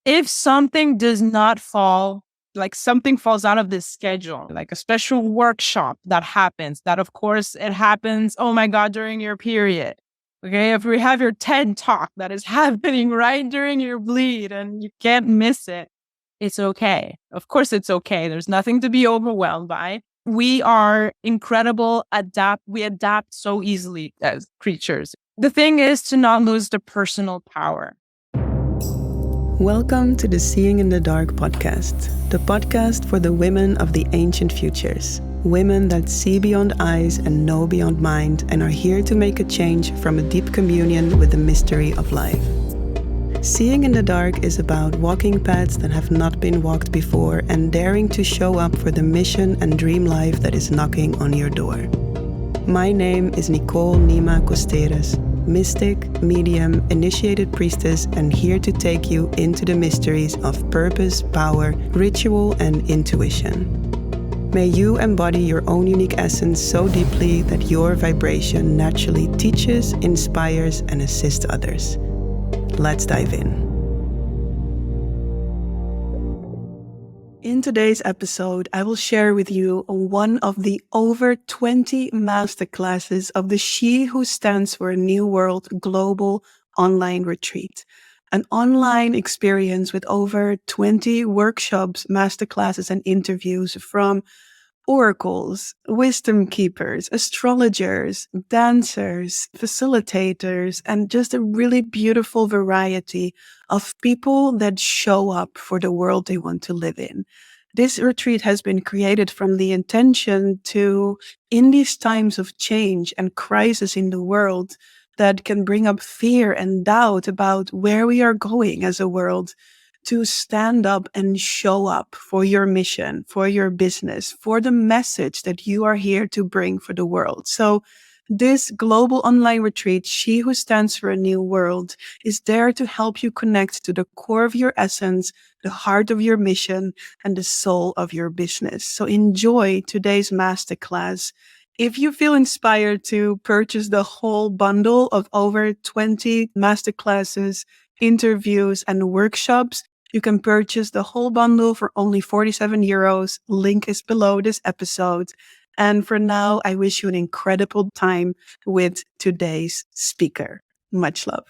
If something does not fall, like something falls out of this schedule, like a special workshop that happens, that of course it happens, oh my God, during your period. Okay, if we have your TED talk that is happening right during your bleed and you can't miss it, it's okay. Of course, it's okay. There's nothing to be overwhelmed by. We are incredible, we adapt so easily as creatures. The thing is to not lose the personal power. Welcome to the Seeing in the Dark podcast, the podcast for the women of the ancient futures. Women that see beyond eyes and know beyond mind and are here to make a change from a deep communion with the mystery of life. Seeing in the Dark is about walking paths that have not been walked before and daring to show up for the mission and dream life that is knocking on your door. My name is Nicole Nima Costeres, mystic, medium, initiated priestess, and here to take you into the mysteries of purpose, power, ritual, and intuition. May you embody your own unique essence so deeply that your vibration naturally teaches, inspires, and assists others. Let's dive in. In today's episode, I will share with you one of the over 20 masterclasses of the She Who Stands for a New World Global Online Retreat. An online experience with over 20 workshops, masterclasses, and interviews from oracles, wisdom keepers, astrologers, dancers, facilitators, and just a really beautiful variety of people that show up for the world they want to live in. This retreat has been created from the intention to, in these times of change and crisis in the world that can bring up fear and doubt about where we are going as a world, to stand up and show up for your mission, for your business, for the message that you are here to bring for the world. So this global online retreat, She Who Stands for a New World, is there to help you connect to the core of your essence, the heart of your mission, and the soul of your business. So enjoy today's masterclass. If you feel inspired to purchase the whole bundle of over 20 masterclasses, interviews, and workshops, you can purchase the whole bundle for only 47 euros. Link is below this episode. And for now, I wish you an incredible time with today's speaker. Much love.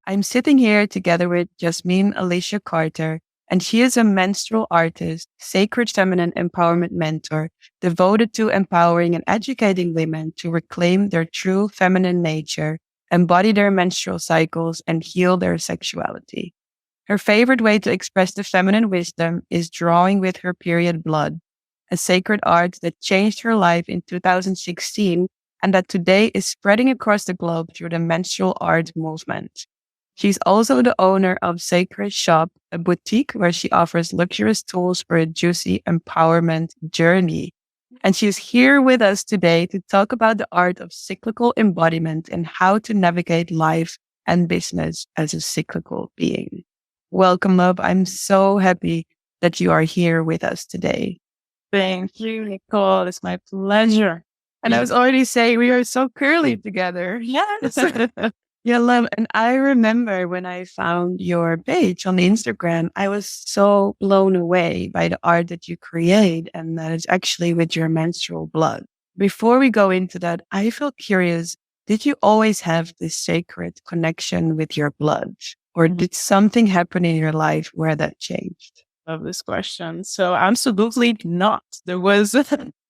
I'm sitting here together with Jasmine Alicia Carter, and she is a menstrual artist, sacred feminine empowerment mentor, devoted to empowering and educating women to reclaim their true feminine nature, embody their menstrual cycles, and heal their sexuality. Her favorite way to express the feminine wisdom is drawing with her period blood, a sacred art that changed her life in 2016 and that today is spreading across the globe through the Menstrual Art Movement. She's also the owner of Sacress Shop, a boutique where she offers luxurious tools for a juicy empowerment journey. And she's here with us today to talk about the art of cyclical embodiment and how to navigate life and business as a cyclical being. Welcome, love. I'm so happy that you are here with us today. Thank you, Nicole. It's my pleasure. And I was already saying we are so curly together. Yes. Yeah, love. And I remember when I found your page on Instagram, I was so blown away by the art that you create and that it's actually with your menstrual blood. Before we go into that, I feel curious. Did you always have this sacred connection with your blood? Or did something happen in your life where that changed? Love this question. So absolutely not. There was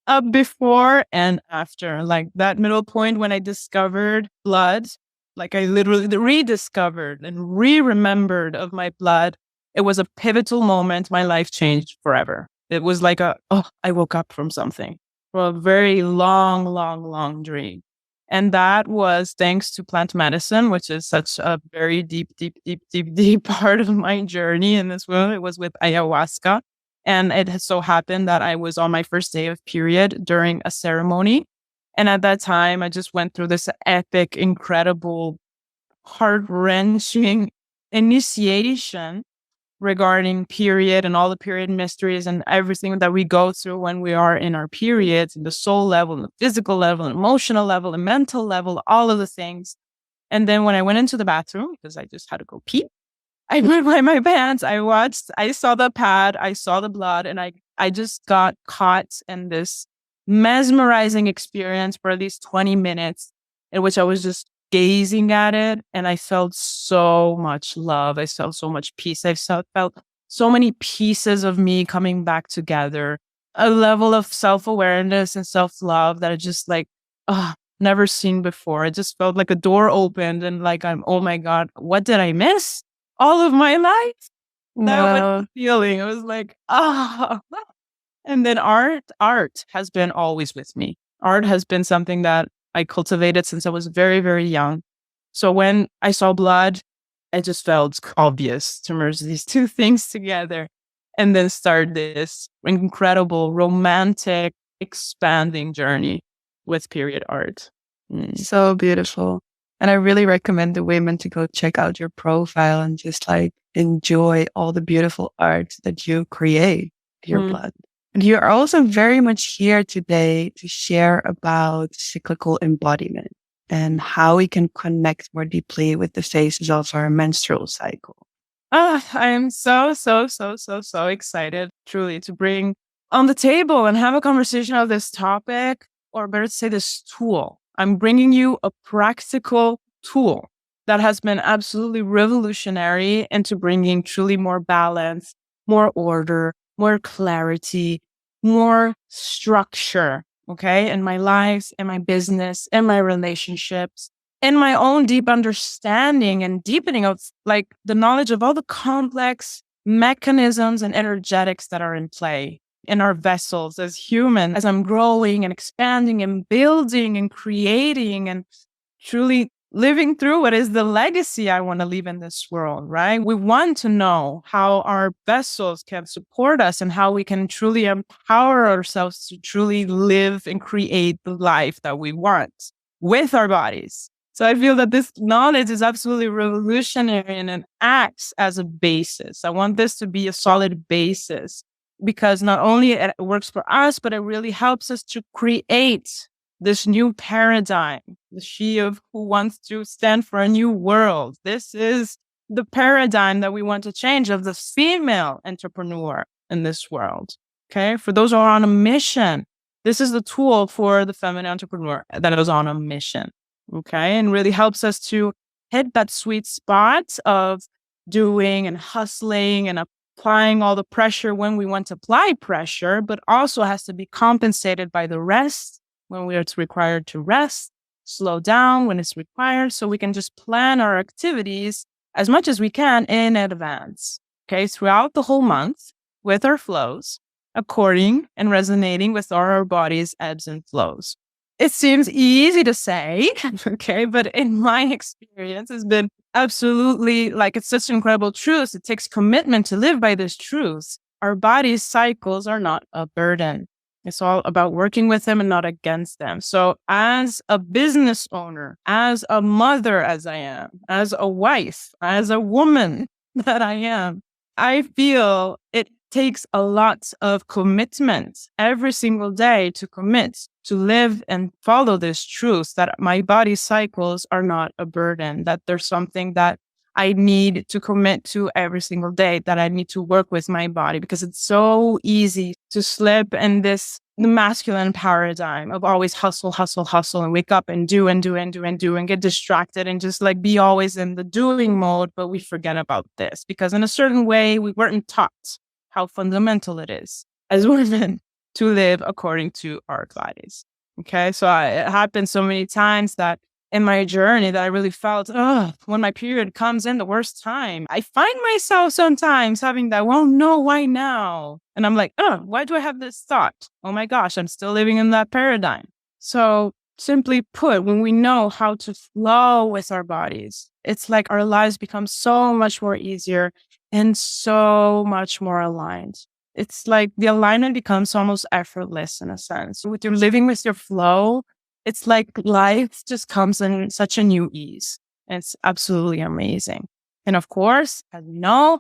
a before and after, like that middle point when I discovered blood, like I literally rediscovered and re-remembered of my blood. It was a pivotal moment. My life changed forever. It was like I woke up from something, from a very long dream. And that was thanks to plant medicine, which is such a very deep part of my journey in this world. It was with ayahuasca. And it has so happened that I was on my first day of period during a ceremony. And at that time, I just went through this epic, incredible, heart-wrenching initiation regarding period and all the period mysteries and everything that we go through when we are in our periods, in the soul level, and the physical level, and emotional level, and mental level, all of the things. And then when I went into the bathroom, because I just had to go pee, I put away my pants. I saw the pad, I saw the blood, and I just got caught in this mesmerizing experience for at least 20 minutes in which I was just gazing at it. And I felt so much love. I felt so much peace. Felt so many pieces of me coming back together, a level of self-awareness and self-love that I just like, never seen before. It just felt like a door opened and like, oh my God, what did I miss? All of my life? That was Wow. the feeling. It was like, ah. And then art has been always with me. Art has been something that I cultivated since I was very, very young. So when I saw blood, it just felt obvious to merge these two things together and then start this incredible, romantic, expanding journey with period art. So beautiful. And I really recommend the women to go check out your profile and just like enjoy all the beautiful art that you create with your blood. And you're also very much here today to share about cyclical embodiment and how we can connect more deeply with the phases of our menstrual cycle. I am so excited, truly, to bring on the table and have a conversation of this topic, or better to say, this tool. I'm bringing you a practical tool that has been absolutely revolutionary into bringing truly more balance, more order, more clarity, more structure, okay, in my lives, in my business, in my relationships, in my own deep understanding and deepening of like the knowledge of all the complex mechanisms and energetics that are in play in our vessels as human, as I'm growing and expanding and building and creating and truly living through what is the legacy I want to leave in this world, right? We want to know how our vessels can support us and how we can truly empower ourselves to truly live and create the life that we want with our bodies. So I feel that this knowledge is absolutely revolutionary and it acts as a basis. I want this to be a solid basis because not only it works for us, but it really helps us to create this new paradigm, the she of who wants to stand for a new world. This is the paradigm that we want to change of the female entrepreneur in this world. Okay. For those who are on a mission, this is the tool for the feminine entrepreneur that is on a mission. Okay. And really helps us to hit that sweet spot of doing and hustling and applying all the pressure when we want to apply pressure, but also has to be compensated by the rest when it's required to rest, slow down when it's required, so we can just plan our activities as much as we can in advance, okay, throughout the whole month with our flows, according and resonating with our body's ebbs and flows. It seems easy to say, okay, but in my experience, it's been absolutely like it's such an incredible truth. It takes commitment to live by this truth. Our body's cycles are not a burden. It's all about working with them and not against them. So as a business owner, as a mother, as I am, as a wife, as a woman that I am, I feel it takes a lot of commitment every single day to commit to live and follow this truth that my body cycles are not a burden, that there's something that I need to commit to every single day, that I need to work with my body, because it's so easy to slip in this masculine paradigm of always hustle, hustle, hustle, and wake up and do and get distracted and just like be always in the doing mode. But we forget about this because in a certain way, we weren't taught how fundamental it is as women to live according to our bodies. Okay. So it happened so many times that in my journey that I really felt, when my period comes in the worst time, I find myself sometimes having that, well, no, why now? And I'm like, why do I have this thought? Oh my gosh, I'm still living in that paradigm. So simply put, when we know how to flow with our bodies, it's like our lives become so much more easier and so much more aligned. It's like the alignment becomes almost effortless in a sense. With your living with your flow, it's like life just comes in such a new ease. It's absolutely amazing. And of course, as we know,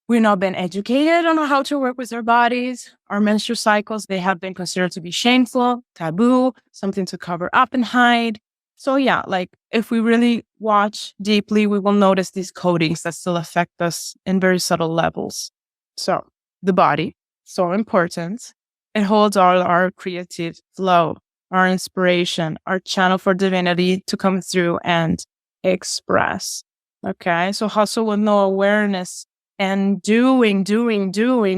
we've not been educated on how to work with our bodies. Our menstrual cycles, they have been considered to be shameful, taboo, something to cover up and hide. So yeah, like if we really watch deeply, we will notice these codings that still affect us in very subtle levels. So the body, so important. It holds all our creative flow, our inspiration, our channel for divinity to come through and express. Okay. So hustle with no awareness and doing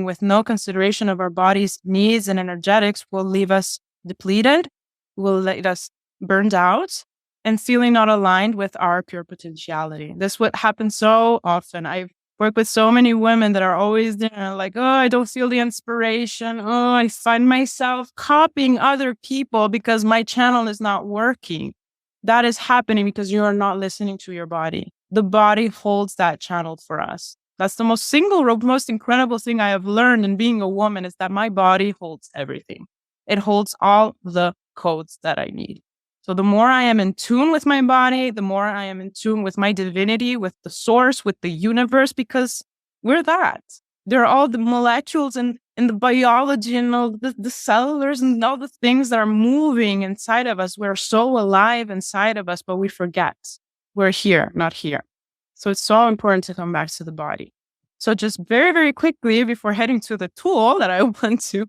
with no consideration of our body's needs and energetics will leave us depleted, will let us burned out, and feeling not aligned with our pure potentiality. This what happens so often. I've worked with so many women that are always there, like, oh, I don't feel the inspiration. Oh, I find myself copying other people because my channel is not working. That is happening because you are not listening to your body. The body holds that channel for us. That's the most incredible thing I have learned in being a woman is that my body holds everything. It holds all the codes that I need. So the more I am in tune with my body, the more I am in tune with my divinity, with the source, with the universe, because we're that. There are all the molecules and the biology and all the cellulars and all the things that are moving inside of us. We're so alive inside of us, but we forget we're here, not here. So it's so important to come back to the body. So just very, very quickly before heading to the tool that I want to,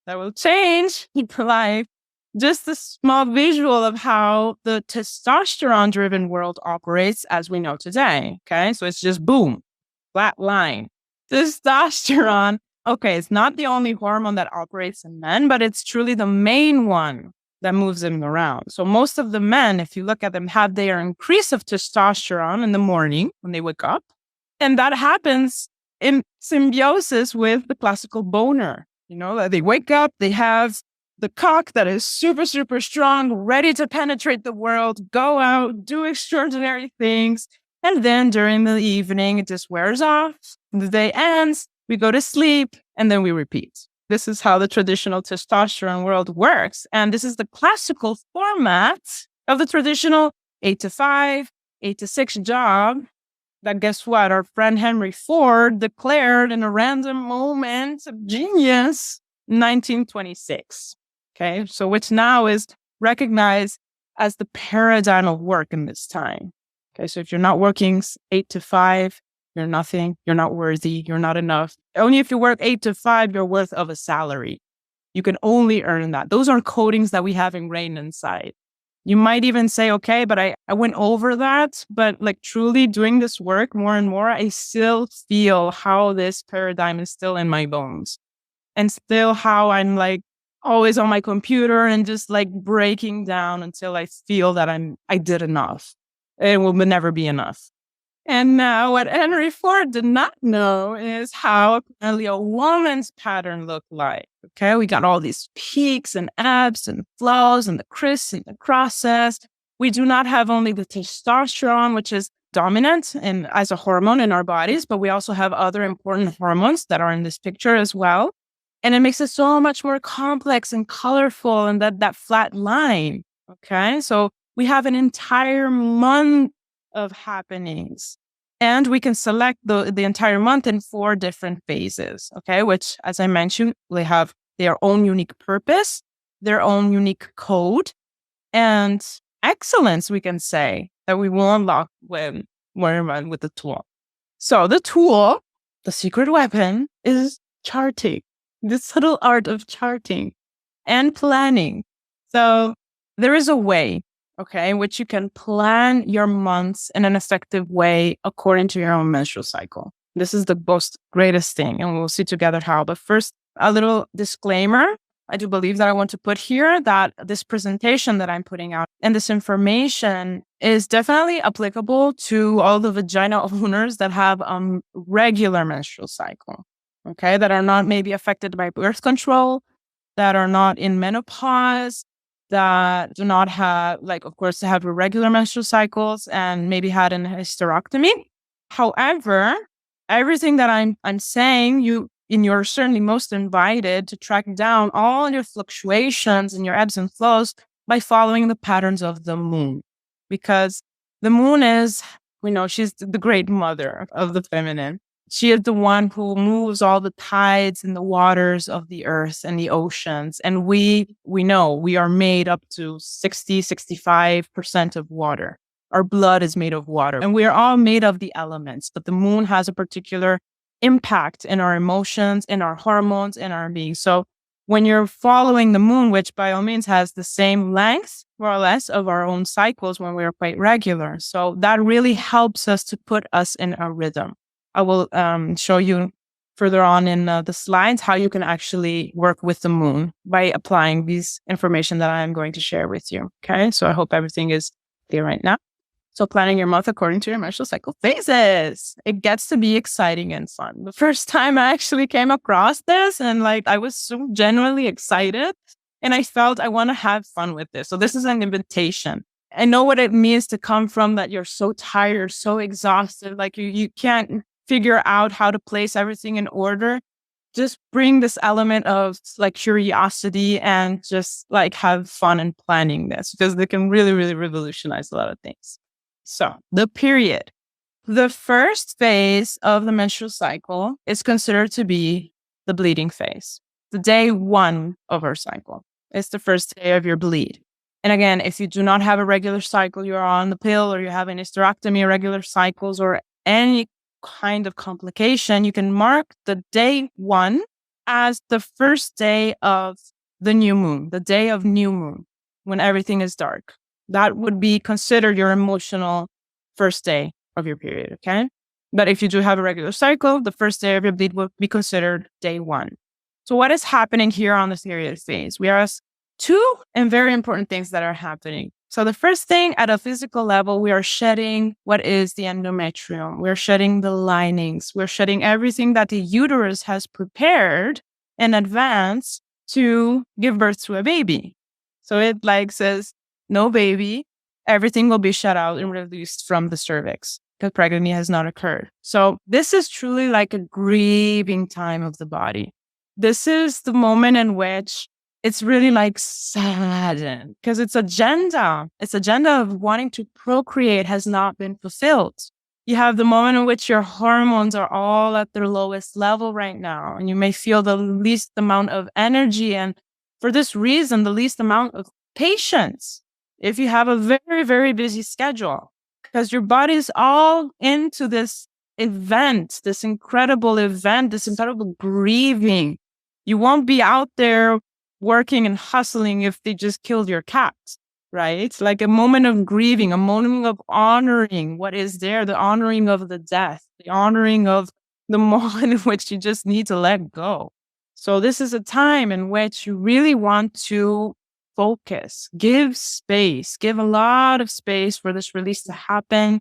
that will change your life, just a small visual of how the testosterone driven world operates as we know today. Okay. So it's just boom, flat line. Testosterone. Okay. It's not the only hormone that operates in men, but it's truly the main one that moves them around. So most of the men, if you look at them, have their increase of testosterone in the morning when they wake up. And that happens in symbiosis with the classical boner. You know, they wake up, they have the cock that is super, super strong, ready to penetrate the world, go out, do extraordinary things. And then during the evening, it just wears off. The day ends, we go to sleep, and then we repeat. This is how the traditional testosterone world works. And this is the classical format of the traditional 8 to 5, 8 to 6 job that, guess what, our friend Henry Ford declared in a random moment of genius, 1926. Okay, so which now is recognized as the paradigm of work in this time. Okay, so if you're not working 8 to 5, you're nothing, you're not worthy, you're not enough. Only if you work 8 to 5, you're worth of a salary. You can only earn that. Those are codings that we have ingrained inside. You might even say, okay, but I went over that, but like truly doing this work more and more, I still feel how this paradigm is still in my bones and still how I'm like always on my computer and just like breaking down until I feel that I did enough. It will never be enough. And now what Henry Ford did not know is how apparently a woman's pattern looked like. Okay, we got all these peaks and ebbs and flows and the criss and the crosses. We do not have only the testosterone, which is dominant and as a hormone in our bodies, but we also have other important hormones that are in this picture as well. And it makes it so much more complex and colorful and that flat line. Okay, so we have an entire month of happenings. And we can select the entire month in 4 different phases, okay? Which, as I mentioned, they have their own unique purpose, their own unique code, and excellence, we can say, that we will unlock when we're with the tool. So the tool, the secret weapon, is charting, the subtle art of charting and planning. So there is a way, okay, in which you can plan your months in an effective way according to your own menstrual cycle. This is the most greatest thing, and we'll see together how. But first, a little disclaimer. I do believe that I want to put here that this presentation that I'm putting out and this information is definitely applicable to all the vagina owners that have regular menstrual cycle, okay, that are not maybe affected by birth control, that are not in menopause, that do not have, like, of course, have irregular menstrual cycles and maybe had an hysterectomy. However, everything that I'm saying, you're certainly most invited to track down all your fluctuations and your ebbs and flows by following the patterns of the moon, because the moon is, we know she's the great mother of the feminine. She is the one who moves all the tides and the waters of the earth and the oceans. And we know we are made up to 65% of water. Our blood is made of water, and we are all made of the elements, but the moon has a particular impact in our emotions, in our hormones, in our being. So when you're following the moon, which by all means has the same length, more or less, of our own cycles when we're quite regular. So that really helps us to put us in a rhythm. I will show you further on in the slides how you can actually work with the moon by applying these information that I'm going to share with you. Okay, so I hope everything is clear right now. So planning your month according to your menstrual cycle phases. It gets to be exciting and fun. The first time I actually came across this and I was so genuinely excited and I felt I want to have fun with this. So this is an invitation. I know what it means to come from that you're so tired, so exhausted, you can't figure out how to place everything in order. Just bring this element of curiosity and just have fun in planning this because they can really, really revolutionize a lot of things. So the period, the first phase of the menstrual cycle is considered to be the bleeding phase. The day 1 of our cycle. It's the first day of your bleed. And again, if you do not have a regular cycle, you're on the pill or you have an hysterectomy, irregular cycles, or any kind of complication, you can mark the day 1 as the first day of the new moon, the day of new moon, when everything is dark. That would be considered your emotional first day of your period, okay? But if you do have a regular cycle, the first day of your bleed will be considered day 1. So what is happening here on the period phase? We have 2 and very important things that are happening. So the first thing at a physical level, we are shedding what is the endometrium. We're shedding the linings. We're shedding everything that the uterus has prepared in advance to give birth to a baby. So it says, no baby, everything will be shut out and released from the cervix because pregnancy has not occurred. So this is truly a grieving time of the body. This is the moment in which it's really saddened because its agenda of wanting to procreate has not been fulfilled. You have the moment in which your hormones are all at their lowest level right now, and you may feel the least amount of energy, and for this reason, the least amount of patience. If you have a very, very busy schedule, because your body is all into this event, this incredible grieving. You won't be out there working and hustling if they just killed your cat, right? It's like a moment of grieving, a moment of honoring what is there, the honoring of the death, the honoring of the moment in which you just need to let go. So this is a time in which you really want to focus, give space, give a lot of space for this release to happen.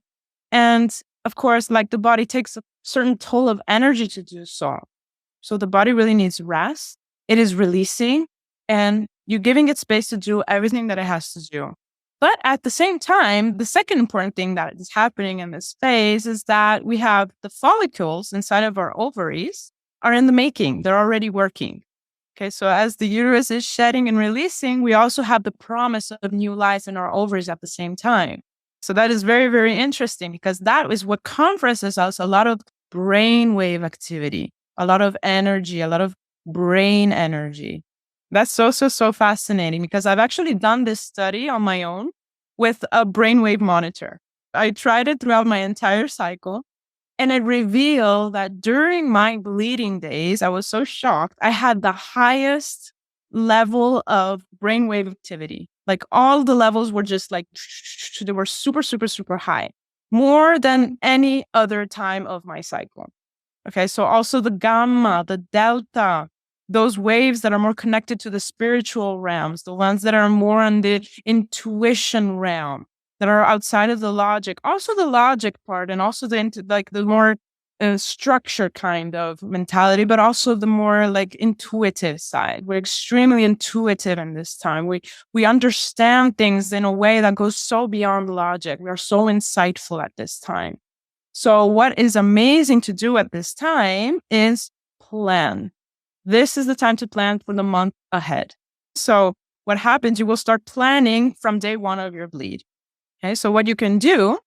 And of course, the body takes a certain toll of energy to do so. So the body really needs rest. It is releasing and you're giving it space to do everything that it has to do. But at the same time, the second important thing that is happening in this phase is that we have the follicles inside of our ovaries are in the making. They're already working. Okay, so as the uterus is shedding and releasing, we also have the promise of new life in our ovaries at the same time. So that is very, very interesting because that is what conferences us a lot of brainwave activity, a lot of energy, a lot of brain energy. That's so fascinating because I've actually done this study on my own with a brainwave monitor. I tried it throughout my entire cycle. And it revealed that during my bleeding days, I was so shocked. I had the highest level of brainwave activity. All the levels were just they were super high, more than any other time of my cycle. Okay, so also the gamma, the delta, those waves that are more connected to the spiritual realms, the ones that are more on the intuition realm, that are outside of the logic, also the logic part, and also the more structured kind of mentality, but also the more intuitive side. We're extremely intuitive in this time. We understand things in a way that goes so beyond logic. We are so insightful at this time. So what is amazing to do at this time is plan. This is the time to plan for the month ahead. So what happens, you will start planning from day 1 of your bleed. Okay, so what you can do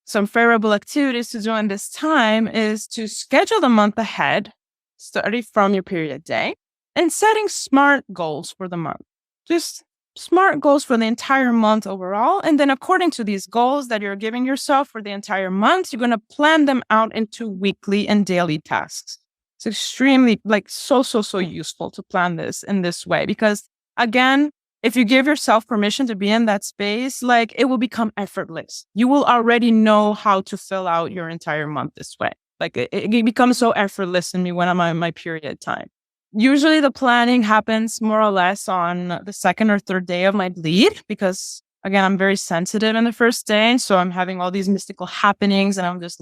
Some favorable activities to do in this time is to schedule the month ahead, starting from your period day, and setting smart goals for the month. Just smart goals for the entire month overall. And then according to these goals that you're giving yourself for the entire month, you're going to plan them out into weekly and daily tasks. It's extremely so useful to plan this in this way because again, if you give yourself permission to be in that space, it will become effortless. You will already know how to fill out your entire month this way. It becomes so effortless in me when I'm on my period time. Usually the planning happens more or less on the second or third day of my bleed because, again, I'm very sensitive in the first day. And so I'm having all these mystical happenings and I'm just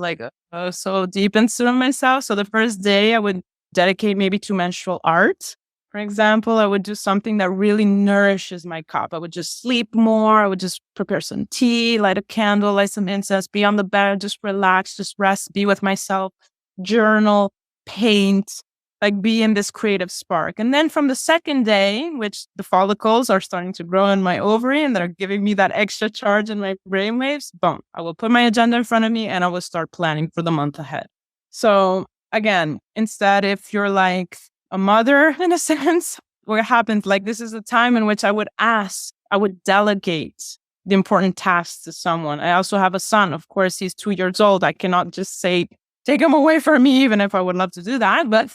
so deep into myself. So the first day I would dedicate maybe to menstrual art. For example, I would do something that really nourishes my cup. I would just sleep more. I would just prepare some tea, light a candle, light some incense, be on the bed, just relax, just rest, be with myself, journal, paint, be in this creative spark. And then from the second day, which the follicles are starting to grow in my ovary and they're giving me that extra charge in my brainwaves, boom, I will put my agenda in front of me and I will start planning for the month ahead. So again, instead, if you're a mother in a sense, what happens, this is a time in which I would delegate the important tasks to someone. I also have a son. Of course, he's 2 years old. I cannot just say, take him away from me, even if I would love to do that. But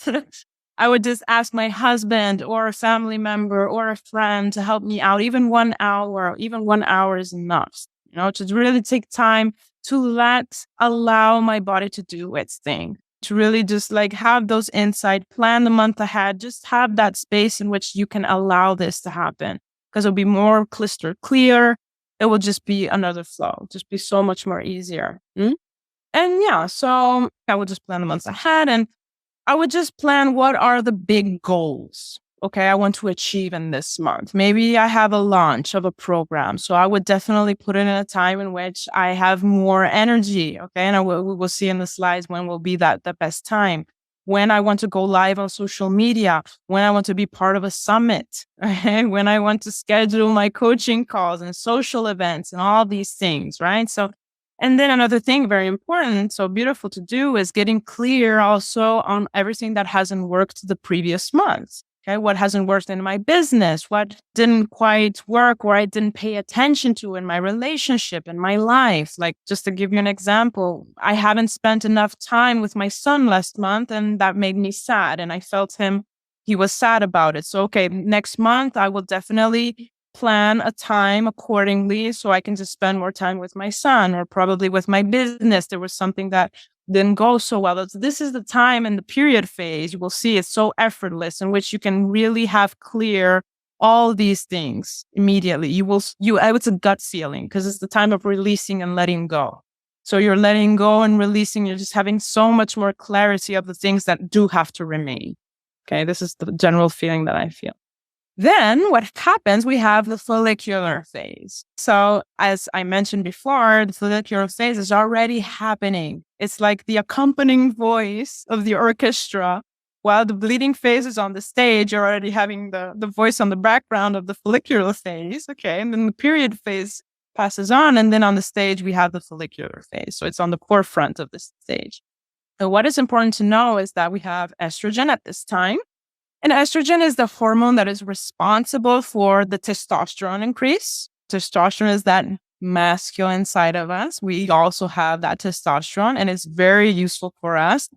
I would just ask my husband or a family member or a friend to help me out. Even 1 hour, even 1 hour is enough, to really take time to allow my body to do its thing. To really just have those insights, plan the month ahead, just have that space in which you can allow this to happen because it'll be more crystal clear. It will just be another flow, just be so much more easier. And yeah, so I would just plan the months ahead and I would just plan what are the big goals. Okay, I want to achieve in this month. Maybe I have a launch of a program. So I would definitely put it in a time in which I have more energy. Okay, and we will see in the slides when will be the best time. When I want to go live on social media, when I want to be part of a summit, right? When I want to schedule my coaching calls and social events and all these things, right? So, and then another thing very important, so beautiful to do is getting clear also on everything that hasn't worked the previous months. Okay, what hasn't worked in my business, what didn't quite work or I didn't pay attention to in my relationship, in my life. Just to give you an example, I haven't spent enough time with my son last month and that made me sad. And I felt he was sad about it. So, okay, next month I will definitely plan a time accordingly so I can just spend more time with my son or probably with my business. There was something that didn't go so well. This is the time in the period phase. You will see it's so effortless in which you can really have clear all these things immediately. It's a gut feeling because it's the time of releasing and letting go. So you're letting go and releasing. You're just having so much more clarity of the things that do have to remain. Okay. This is the general feeling that I feel. Then what happens, we have the follicular phase. So as I mentioned before, the follicular phase is already happening. It's like the accompanying voice of the orchestra. While the bleeding phase is on the stage, you're already having the voice on the background of the follicular phase. Okay. And then the period phase passes on. And then on the stage, we have the follicular phase. So it's on the forefront of the stage. So what is important to know is that we have estrogen at this time. And estrogen is the hormone that is responsible for the testosterone increase. Testosterone is that masculine side of us. We also have that testosterone and it's very useful for us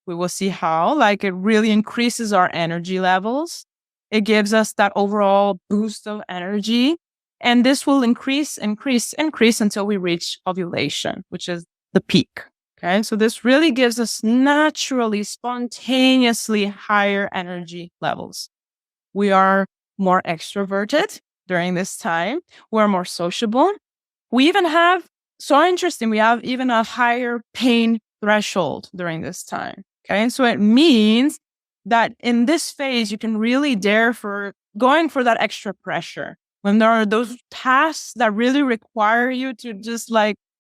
we will see how, it really increases our energy levels. It gives us that overall boost of energy. And this will increase until we reach ovulation, which is the peak. Okay, so this really gives us naturally, spontaneously higher energy levels. We are more extroverted during this time. We're more sociable. We even have, so interesting, we have even a higher pain threshold during this time. Okay, so it means that in this phase, you can really dare for going for that extra pressure. When there are those tasks that really require you to just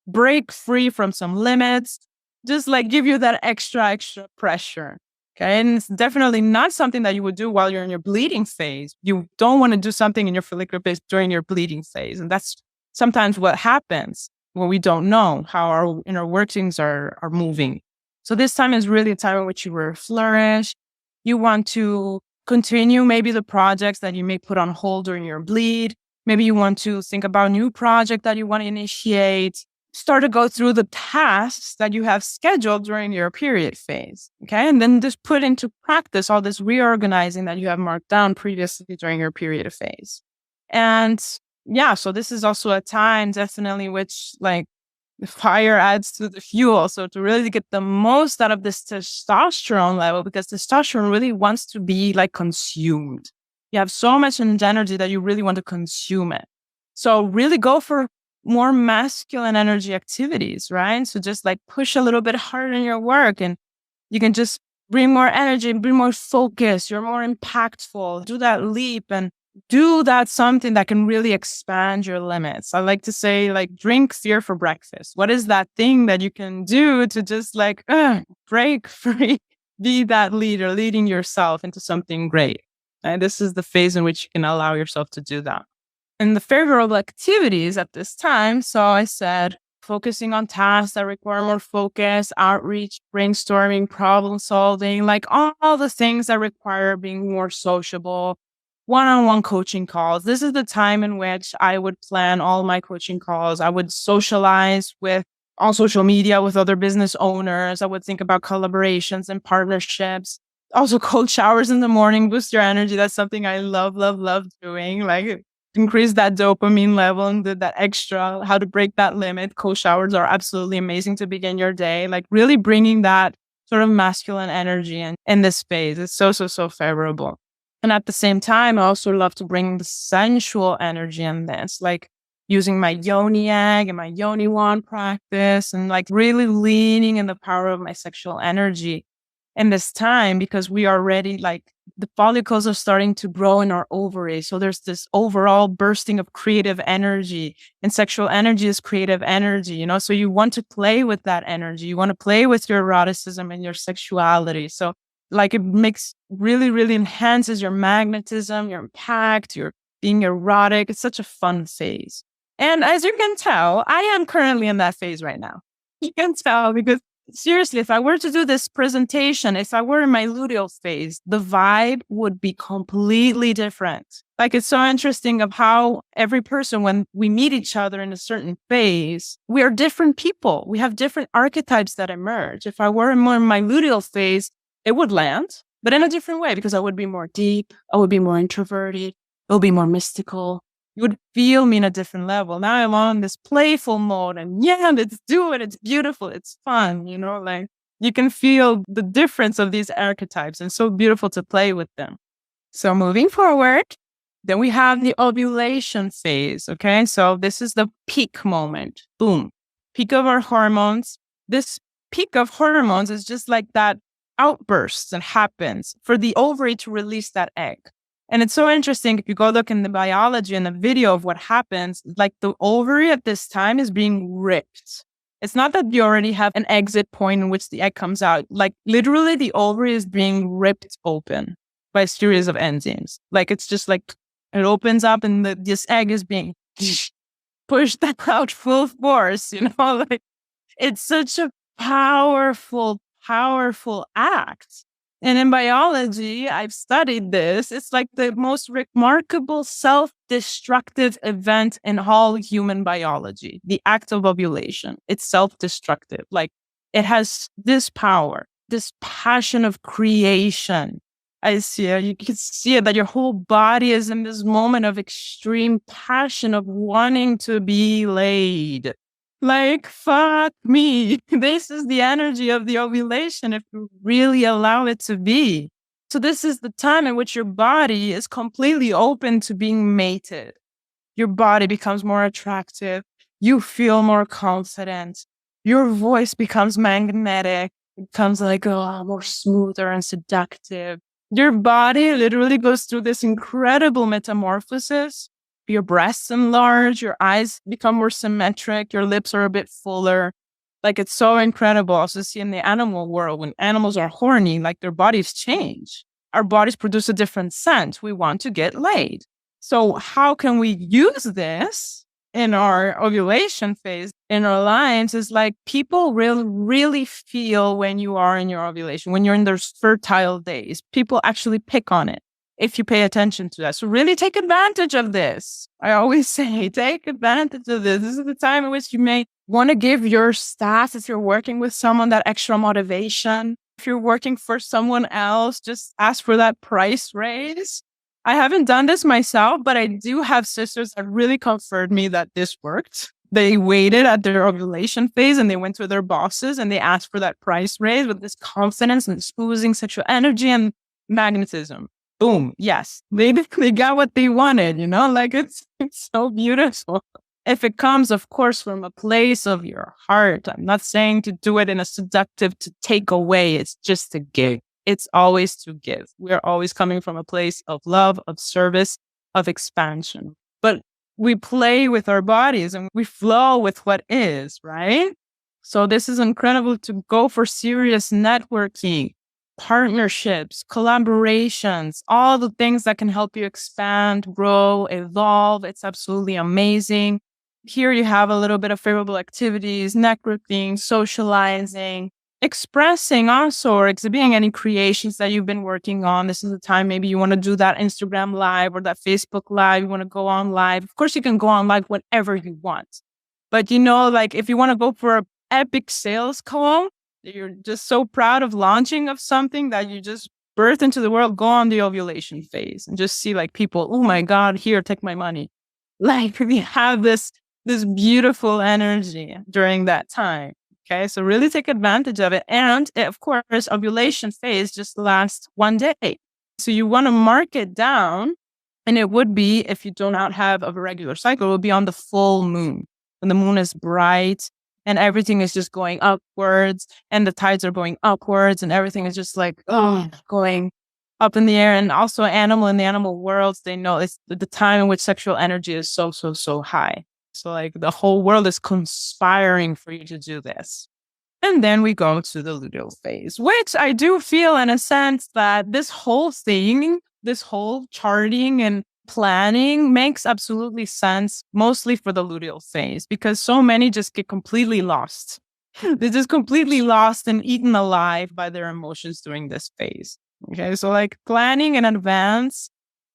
break free from some limits, just give you that extra pressure. Okay. And it's definitely not something that you would do while you're in your bleeding phase. You don't want to do something in your follicular phase during your bleeding phase. And that's sometimes what happens. Well, we don't know how our inner workings are moving. So this time is really a time in which you will flourish. You want to continue maybe the projects that you may put on hold during your bleed. Maybe you want to think about a new project that you want to initiate. Start to go through the tasks that you have scheduled during your period phase. Okay. And then just put into practice all this reorganizing that you have marked down previously during your period phase. And yeah, so this is also a time definitely which like the fire adds to the fuel. So to really get the most out of this testosterone level, because testosterone really wants to be like consumed. You have so much energy that you really want to consume it. So really go for more masculine energy activities, right? So just like push a little bit harder in your work and you can just bring more energy, bring more focus. You're more impactful. Do that leap and do that something that can really expand your limits. I like to say, like, drink fear for breakfast. What is that thing that you can do to just like break free, be that leader, leading yourself into something great? And this is the phase in which you can allow yourself to do that. And the favorable activities at this time. So I said, focusing on tasks that require more focus, outreach, brainstorming, problem solving, like all the things that require being more sociable, one-on-one coaching calls. This is the time in which I would plan all my coaching calls. I would socialize on social media with other business owners. I would think about collaborations and partnerships. Also, cold showers in the morning boost your energy. That's something I love doing. Like, increase that dopamine level and that extra, how to break that limit. Cold showers are absolutely amazing to begin your day. Like, really bringing that sort of masculine energy in this phase. It's so favorable. And at the same time, I also love to bring the sensual energy in this, like using my yoni egg and my yoni wand practice and like really leaning in the power of my sexual energy in this time, because we are ready, like the follicles are starting to grow in our ovaries. So there's this overall bursting of creative energy, and sexual energy is creative energy, so you want to play with that energy. You want to play with your eroticism and your sexuality. So like it makes really enhances your magnetism, your impact, your being erotic. It's such a fun phase. And as you can tell, I am currently in that phase right now. You can tell because seriously, if I were to do this presentation, if I were in my luteal phase, the vibe would be completely different. Like, it's so interesting of how every person, when we meet each other in a certain phase, we are different people. We have different archetypes that emerge. If I were more in my luteal phase, it would land, but in a different way, because I would be more deep. I would be more introverted. It would be more mystical. You would feel me in a different level. Now I'm on this playful mode and let's do it. It's beautiful. It's fun. Like you can feel the difference of these archetypes and so beautiful to play with them. So moving forward, then we have the ovulation phase. Okay. So this is the peak moment. Boom. Peak of our hormones. This peak of hormones is just like that outburst that happens for the ovary to release that egg. And it's so interesting. If you go look in the biology and the video of what happens, like the ovary at this time is being ripped. It's not that you already have an exit point in which the egg comes out. Like literally the ovary is being ripped open by a series of enzymes. Like it's just like it opens up and this egg is being pushed out full force, like it's such a powerful act. And in biology, I've studied this. It's like the most remarkable self-destructive event in all human biology, the act of ovulation. It's self-destructive. Like it has this power, this passion of creation. I see it. You can see it that your whole body is in this moment of extreme passion of wanting to be laid. Like, fuck me. This is the energy of the ovulation if you really allow it to be. So this is the time in which your body is completely open to being mated. Your body becomes more attractive. You feel more confident. Your voice becomes magnetic. It becomes like more smoother and seductive. Your body literally goes through this incredible metamorphosis. Your breasts enlarge, your eyes become more symmetric, your lips are a bit fuller. Like it's so incredible. Also see in the animal world, when animals are horny, like their bodies change. Our bodies produce a different scent. We want to get laid. So how can we use this in our ovulation phase? in our lives is like people really feel when you are in your ovulation, when you're in those fertile days. People actually pick on it if you pay attention to that. So really take advantage of this. I always say, take advantage of this. This is the time in which you may want to give your staff, if you're working with someone, that extra motivation. If you're working for someone else, just ask for that price raise. I haven't done this myself, but I do have sisters that really comfort me that this worked. They waited at their ovulation phase and they went to their bosses and they asked for that price raise with this confidence and oozing sexual energy and magnetism. Boom. Yes. They got what they wanted, like it's so beautiful. If it comes, of course, from a place of your heart, I'm not saying to do it in a seductive to take away. It's just to give. It's always to give. We're always coming from a place of love, of service, of expansion. But we play with our bodies and we flow with what is, right? So this is incredible to go for serious networking, partnerships, collaborations, all the things that can help you expand, grow, evolve. It's absolutely amazing. Here you have a little bit of favorable activities, networking, socializing, expressing also or exhibiting any creations that you've been working on. This is the time maybe you want to do that Instagram live or that Facebook live. You want to go on live. Of course, you can go on live whenever you want. But like if you want to go for an epic sales call, you're just so proud of launching of something that you just birth into the world, go on the ovulation phase and just see like people, oh my God, here, take my money. Like we have this beautiful energy during that time. Okay, so really take advantage of it. And of course, ovulation phase just lasts 1 day. So you want to mark it down. And it would be, if you do not have a regular cycle, it would be on the full moon. When the moon is bright and everything is just going upwards and the tides are going upwards and everything is just like, going up in the air. And also animal in the animal worlds, they know it's the time in which sexual energy is so high. So like the whole world is conspiring for you to do this. And then we go to the luteal phase, which I do feel in a sense that this whole thing, this whole charting and planning makes absolutely sense, mostly for the luteal phase, because so many just get completely lost. They're just completely lost and eaten alive by their emotions during this phase. Okay, so like planning in advance,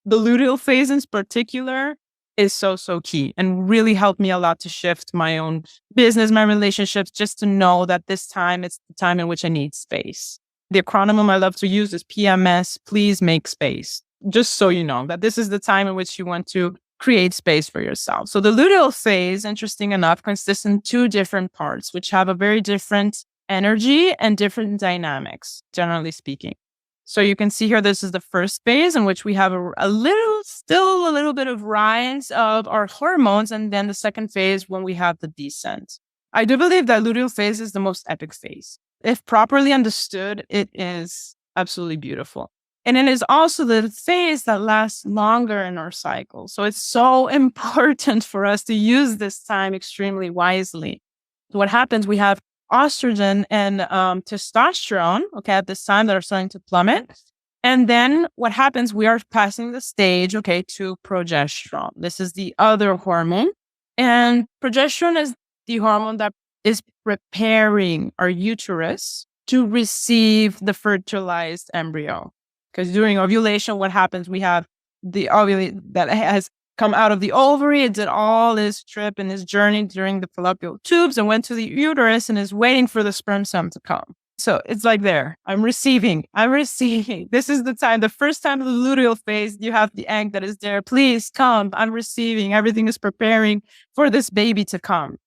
the luteal phase in particular, is so key and really helped me a lot to shift my own business, my relationships, just to know that this time it's the time in which I need space. The acronym I love to use is PMS, please make space. Just so you know that this is the time in which you want to create space for yourself. So the luteal phase, interesting enough, consists in 2 different parts, which have a very different energy and different dynamics, generally speaking. So you can see here, this is the first phase in which we have a little bit of rise of our hormones. And then the second phase when we have the descent. I do believe that luteal phase is the most epic phase. If properly understood, it is absolutely beautiful. And it is also the phase that lasts longer in our cycle. So it's so important for us to use this time extremely wisely. What happens, we have estrogen and testosterone, okay, at this time that are starting to plummet. And then what happens, we are passing the stage, okay, to progesterone. This is the other hormone. And progesterone is the hormone that is preparing our uterus to receive the fertilized embryo. Because during ovulation, what happens, we have the ovule that has come out of the ovary. It did all this trip and this journey during the fallopian tubes and went to the uterus and is waiting for the sperm cell to come. So it's like there, I'm receiving. This is the time, the first time of the luteal phase, you have the egg that is there. Please come, I'm receiving. Everything is preparing for this baby to come.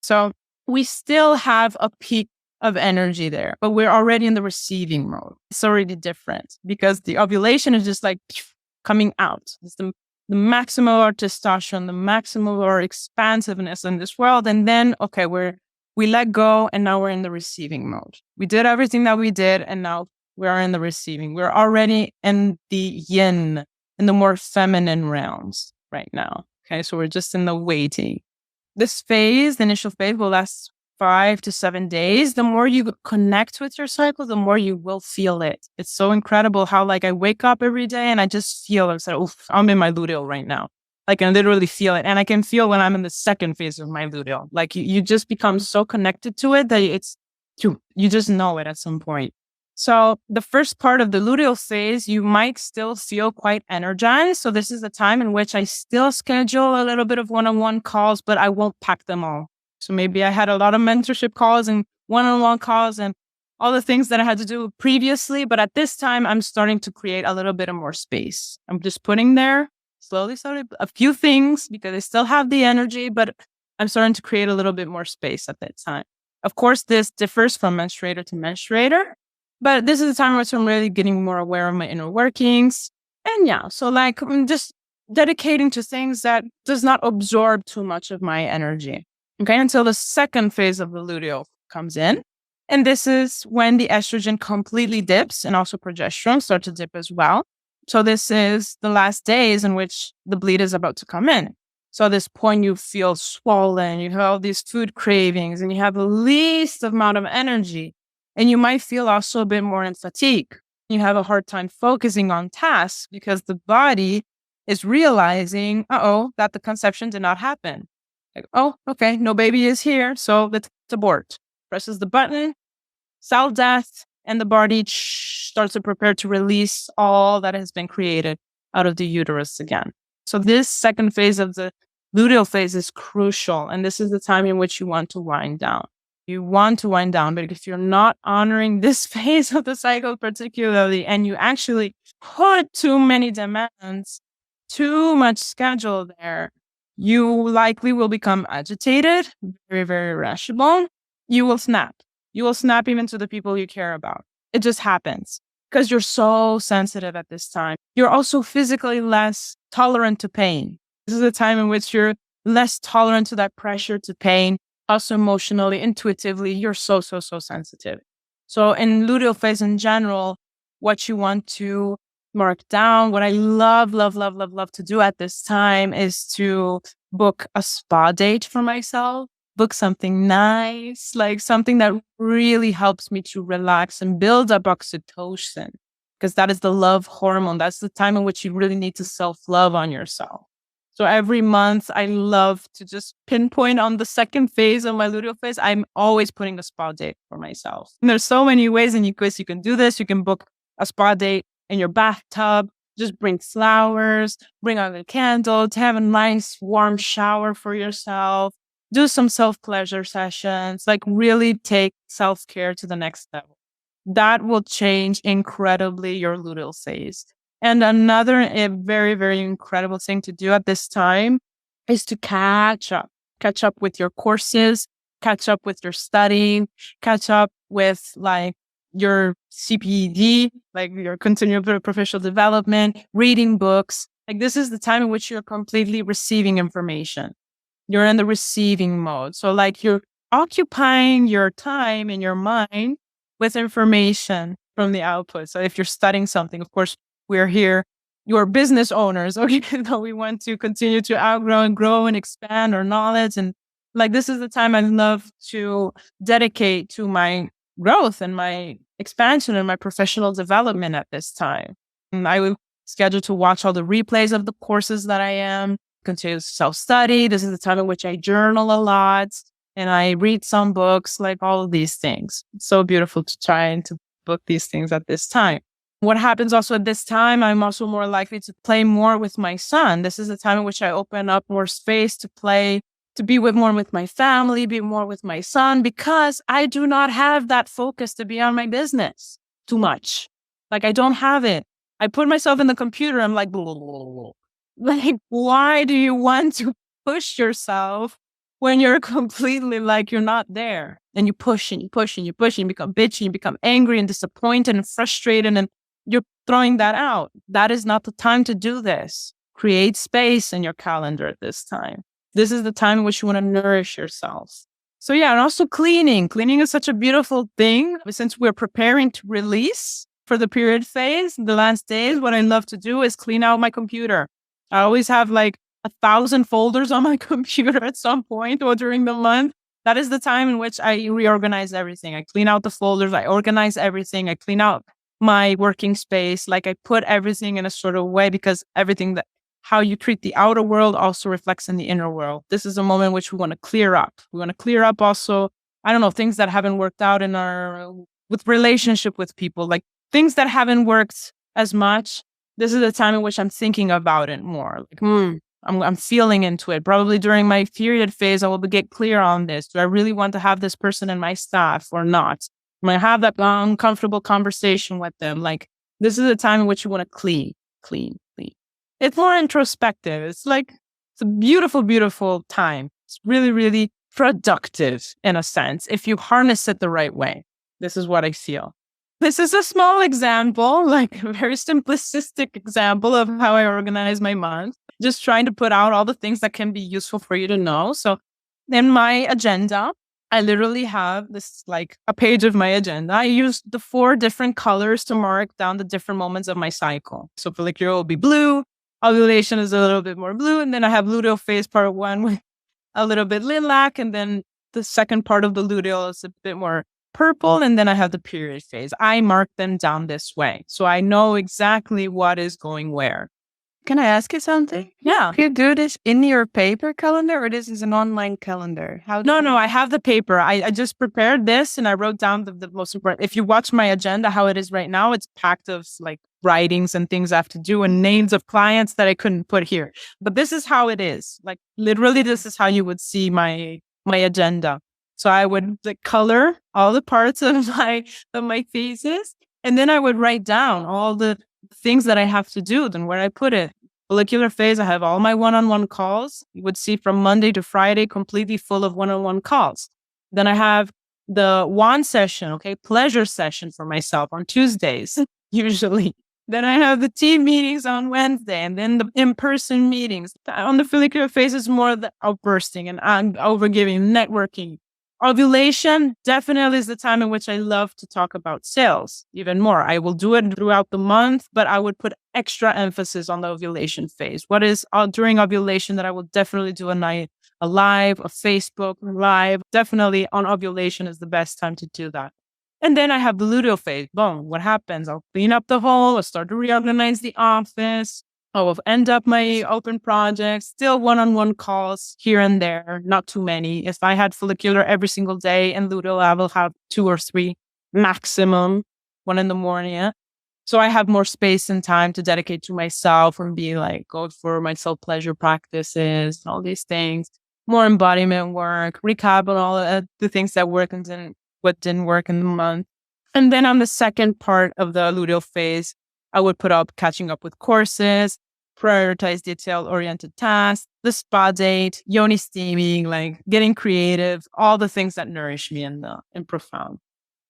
So we still have a peak of energy there, but we're already in the receiving mode. It's already different because the ovulation is just like coming out. It's the maximum of our testosterone, the maximum of our expansiveness in this world. And then, okay, we let go and now we're in the receiving mode. We did everything that we did and now we are in the receiving. We're already in the yin, in the more feminine realms right now. Okay, so we're just in the waiting. This phase, the initial phase, will last 5 to 7 days. The more you connect with your cycle, the more you will feel it. It's so incredible how like I wake up every day and I just feel, it's like, oof, I'm in my luteal right now. I can literally feel it. And I can feel when I'm in the second phase of my luteal. Like you just become so connected to it that you just know it at some point. So the first part of the luteal phase, you might still feel quite energized. So this is the time in which I still schedule a little bit of one-on-one calls, but I won't pack them all. So maybe I had a lot of mentorship calls and one-on-one calls and all the things that I had to do previously. But at this time, I'm starting to create a little bit of more space. I'm just putting there slowly, a few things because I still have the energy, but I'm starting to create a little bit more space at that time. Of course, this differs from menstruator to menstruator, but this is the time where I'm really getting more aware of my inner workings. And yeah, so like I'm just dedicating to things that does not absorb too much of my energy. Okay, until the second phase of the luteal comes in. And this is when the estrogen completely dips and also progesterone start to dip as well. So this is the last days in which the bleed is about to come in. So at this point, you feel swollen, you have all these food cravings, and you have the least amount of energy. And you might feel also a bit more in fatigue. You have a hard time focusing on tasks because the body is realizing, that the conception did not happen. Like, oh, okay, no baby is here, so let's abort. Presses the button, cell death, and the body starts to prepare to release all that has been created out of the uterus again. So this second phase of the luteal phase is crucial. And this is the time in which you want to wind down. You want to wind down, but if you're not honoring this phase of the cycle particularly, and you actually put too many demands, too much schedule there, you likely will become agitated, very, very irascible. You will snap. You will snap even to the people you care about. It just happens because you're so sensitive at this time. You're also physically less tolerant to pain. This is a time in which you're less tolerant to that pressure, to pain. Also emotionally, intuitively, you're so sensitive. So in luteal phase in general, what you want to mark down, what I love to do at this time is to book a spa date for myself. Book something nice, like something that really helps me to relax and build up oxytocin, because that is the love hormone. That's the time in which you really need to self-love on yourself. So every month, I love to just pinpoint on the second phase of my luteal phase. I'm always putting a spa date for myself. And there's so many ways in which you can do this. You can book a spa date in your bathtub. Just bring flowers, bring out a candle, to have a nice warm shower for yourself. Do some self-pleasure sessions, like really take self-care to the next level. That will change incredibly your luteal phase. And another very, very incredible thing to do at this time is to catch up with your courses, catch up with your studying, catch up with like your CPD, like your continual professional development, reading books. Like this is the time in which you're completely receiving information. You're in the receiving mode. So like you're occupying your time and your mind with information from the output. So if you're studying something, of course, we're here, you're business owners. Okay, so we want to continue to outgrow and grow and expand our knowledge. And like this is the time I love to dedicate to my growth and my expansion and my professional development at this time. And I will schedule to watch all the replays of the courses that I am, continue to self-study. This is the time in which I journal a lot and I read some books, like all of these things. It's so beautiful to try and to book these things at this time. What happens also at this time, I'm also more likely to play more with my son. This is the time in which I open up more space to play, to be more with my family, be more with my son, because I do not have that focus to be on my business too much. Like I don't have it. I put myself in the computer. I'm like, blah, blah, blah, blah. Like, why do you want to push yourself when you're completely like you're not there? And you push and you push and you push and you become bitchy, you become angry and disappointed and frustrated, and you're throwing that out. That is not the time to do this. Create space in your calendar at this time. This is the time in which you want to nourish yourself. So yeah, and also cleaning. Cleaning is such a beautiful thing. Since we're preparing to release for the period phase, the last days, what I love to do is clean out my computer. I always have like 1,000 folders on my computer at some point or during the month. That is the time in which I reorganize everything. I clean out the folders. I organize everything. I clean out my working space. Like I put everything in a sort of way because everything that how you treat the outer world also reflects in the inner world. This is a moment in which we want to clear up. We want to clear up also, I don't know, things that haven't worked out in our, with relationship with people, like things that haven't worked as much. This is the time in which I'm thinking about it more. Like, I'm feeling into it. Probably during my period phase, I will get clear on this. Do I really want to have this person in my staff or not? Am I have that uncomfortable conversation with them? Like, this is a time in which you want to clean. It's more introspective. It's like, it's a beautiful, beautiful time. It's really, really productive in a sense if you harness it the right way. This is what I feel. This is a small example, like a very simplistic example of how I organize my month. Just trying to put out all the things that can be useful for you to know. So in my agenda, I literally have this, like a page of my agenda. I use the 4 different colors to mark down the different moments of my cycle. So follicular will be blue, ovulation is a little bit more blue, and then I have luteal phase part 1 with a little bit lilac, and then the second part of the luteal is a bit more purple, and then I have the period phase. I mark them down this way, so I know exactly what is going where. Can I ask you something? Yeah. Do you do this in your paper calendar or this is an online calendar? No, I have the paper. I just prepared this and I wrote down the most important. If you watch my agenda, how it is right now, it's packed of like writings and things I have to do and names of clients that I couldn't put here. But this is how it is. Like literally, this is how you would see my agenda. So I would like color all the parts of my phases, and then I would write down all the things that I have to do, then where I put it. Follicular phase, I have all my one-on-one calls. You would see from Monday to Friday, completely full of one-on-one calls. Then I have the wand session, okay, pleasure session for myself on Tuesdays, usually. Then I have the team meetings on Wednesday, and then the in-person meetings. On the follicular phase is more the outbursting and overgiving, networking. Ovulation definitely is the time in which I love to talk about sales even more. I will do it throughout the month, but I would put extra emphasis on the ovulation phase. What is during ovulation that I will definitely do a live, a Facebook live. Definitely on ovulation is the best time to do that. And then I have the luteal phase. Boom, what happens? I'll clean up the hole. I'll start to reorganize the office. I will end up my open projects, still one-on-one calls here and there, not too many. If I had follicular every single day and luteal, I will have 2 or 3 maximum, 1 in the morning. Yeah? So I have more space and time to dedicate to myself and be like, go for my self-pleasure practices, all these things, more embodiment work, recap on all the things that work and what didn't work in the month. And then on the second part of the luteal phase, I would put up catching up with courses, prioritize detail-oriented tasks, the spa date, yoni steaming, like getting creative, all the things that nourish me in profound.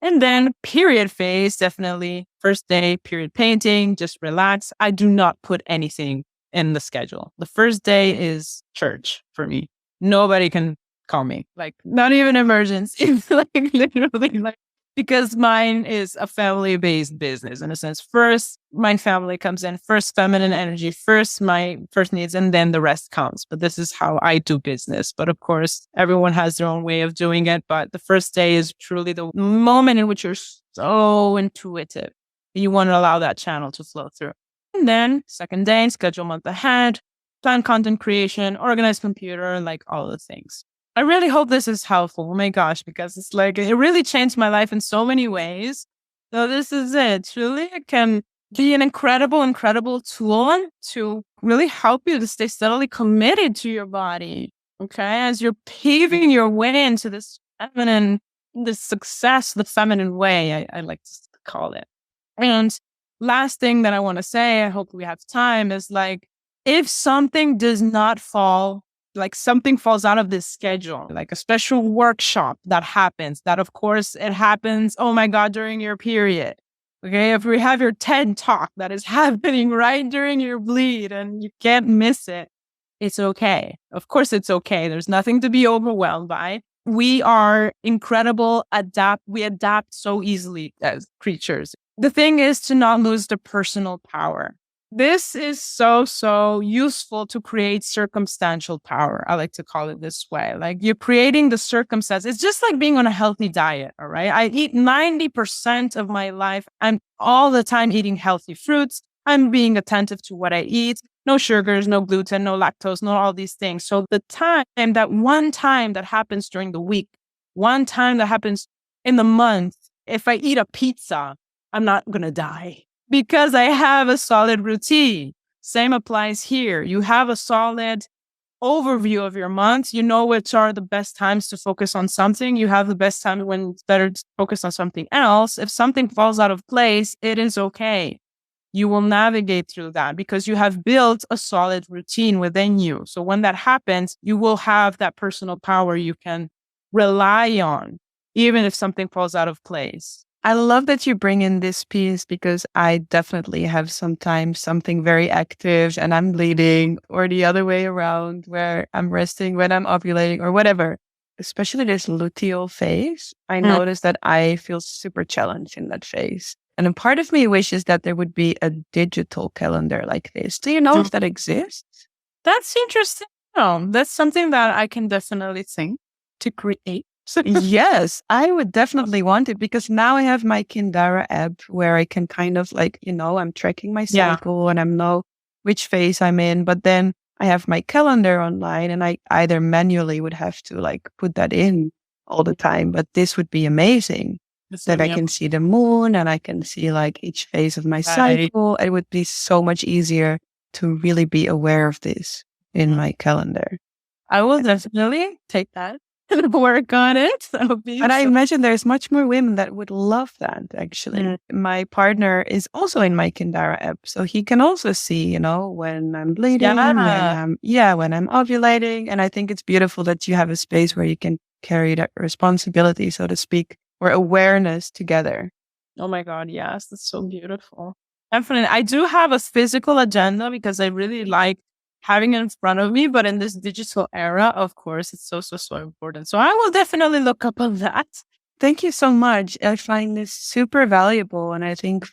And then period phase, definitely first day, period painting, just relax. I do not put anything in the schedule. The first day is church for me. Nobody can call me, like not even emergency, like literally like. Because mine is a family-based business in a sense. First, my family comes in, first feminine energy, first my first needs, and then the rest comes. But this is how I do business. But of course, everyone has their own way of doing it. But the first day is truly the moment in which you're so intuitive. You want to allow that channel to flow through. And then second day, schedule month ahead, plan content creation, organize computer, like all the things. I really hope this is helpful. Oh my gosh, because it's like, it really changed my life in so many ways. So this is it. Truly, it can be an incredible, incredible tool to really help you to stay steadily committed to your body. Okay. As you're paving your way into this feminine, this success, the feminine way, I like to call it. And last thing that I want to say, I hope we have time, is like, if something does not fall, like something falls out of this schedule, like a special workshop that happens, that of course it happens, oh my God, during your period. Okay. If we have your TED talk that is happening right during your bleed and you can't miss it, it's okay. Of course it's okay. There's nothing to be overwhelmed by. We are incredible. We adapt so easily as creatures. The thing is to not lose the personal power. This is so useful to create circumstantial power. I like to call it this way. Like you're creating the circumstance. It's just like being on a healthy diet. All right. I eat 90% of my life. I'm all the time eating healthy fruits. I'm being attentive to what I eat. no sugars, no gluten, no lactose, no all these things. So the time, that one time that happens during the week, one time that happens in the month, if I eat a pizza, I'm not going to die because I have a solid routine. Same applies here. You have a solid overview of your month. You know which are the best times to focus on something. You have the best time when it's better to focus on something else. If something falls out of place, it is okay. You will navigate through that because you have built a solid routine within you. So when that happens, you will have that personal power you can rely on, even if something falls out of place. I love that you bring in this piece because I definitely have sometimes something very active and I'm bleeding, or the other way around where I'm resting when I'm ovulating or whatever. Especially this luteal phase, I notice that I feel super challenged in that phase. And a part of me wishes that there would be a digital calendar like this. Do you know if that exists? That's interesting. Oh, that's something that I can definitely think to create. Yes, I would definitely want it because now I have my Kindara app where I can kind of like, I'm tracking my cycle and I know which phase I'm in. But then I have my calendar online and I either manually would have to like put that in all the time. But this would be amazing that I can see the moon and I can see like each phase of my cycle. It would be so much easier to really be aware of this in my calendar. I will definitely take that and work on it. And I imagine there's much more women that would love that, actually. My partner is also in my Kindara app. So he can also see, when I'm bleeding, when I'm ovulating. And I think it's beautiful that you have a space where you can carry that responsibility, so to speak, or awareness together. Oh my God, yes. That's so beautiful. Definitely. I do have a physical agenda because I really like having it in front of me, but in this digital era, of course, it's so important. So I will definitely look up on that. Thank you so much. I find this super valuable. And I think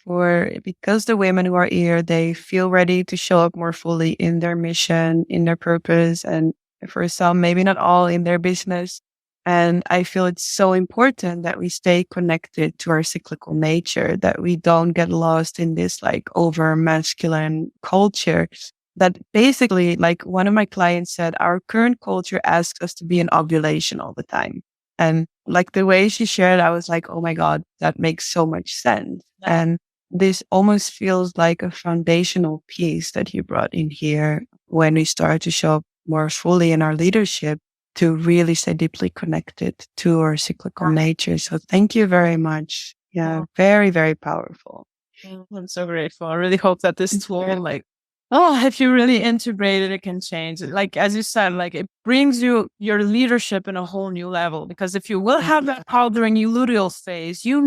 because the women who are here, they feel ready to show up more fully in their mission, in their purpose, and for some, maybe not all in their business. And I feel it's so important that we stay connected to our cyclical nature, that we don't get lost in this like over masculine culture. That basically, like one of my clients said, our current culture asks us to be in ovulation all the time. And like the way she shared, I was like, oh my God, that makes so much sense. And this almost feels like a foundational piece that you brought in here when we start to show up more fully in our leadership to really stay deeply connected to our cyclical nature. So thank you very much. Yeah, very, very powerful. I'm so grateful. I really hope that this tool, if you really integrate it, it can change it. Like, as you said, like it brings your leadership in a whole new level, because if you will have that power during your luteal phase, you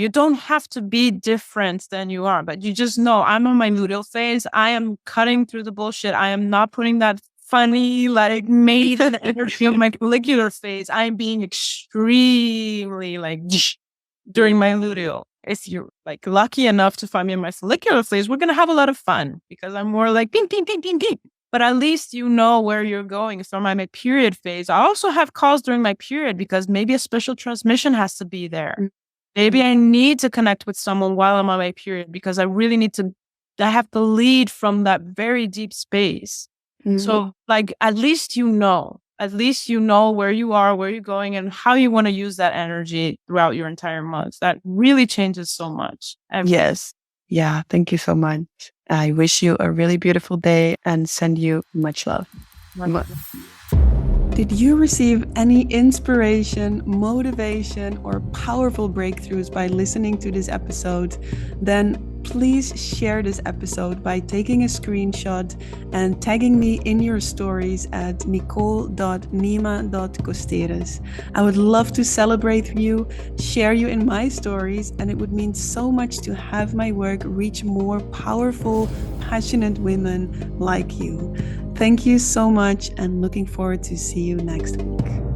don't have to be different than you are, but you just know I'm on my luteal phase. I am cutting through the bullshit. I am not putting that funny, like maiden energy of my follicular phase. I am being extremely like during my luteal. If you're like lucky enough to find me in my follicular phase, we're going to have a lot of fun because I'm more like ping, ping, ping, ping, ping. But at least you know where you're going. So my period phase, I also have calls during my period because maybe a special transmission has to be there. Maybe I need to connect with someone while I'm on my period because I have to lead from that very deep space. So like, at least you know where you are, where you're going, and how you want to use that energy throughout your entire month. That really changes so much. Yes. Yeah. Thank you so much. I wish you a really beautiful day and send you much love. Did you receive any inspiration, motivation, or powerful breakthroughs by listening to this episode? Then please share this episode by taking a screenshot and tagging me in your stories at nicole.nima.costeres. I would love to celebrate you, share you in my stories, and it would mean so much to have my work reach more powerful, passionate women like you. Thank you so much, and looking forward to see you next week.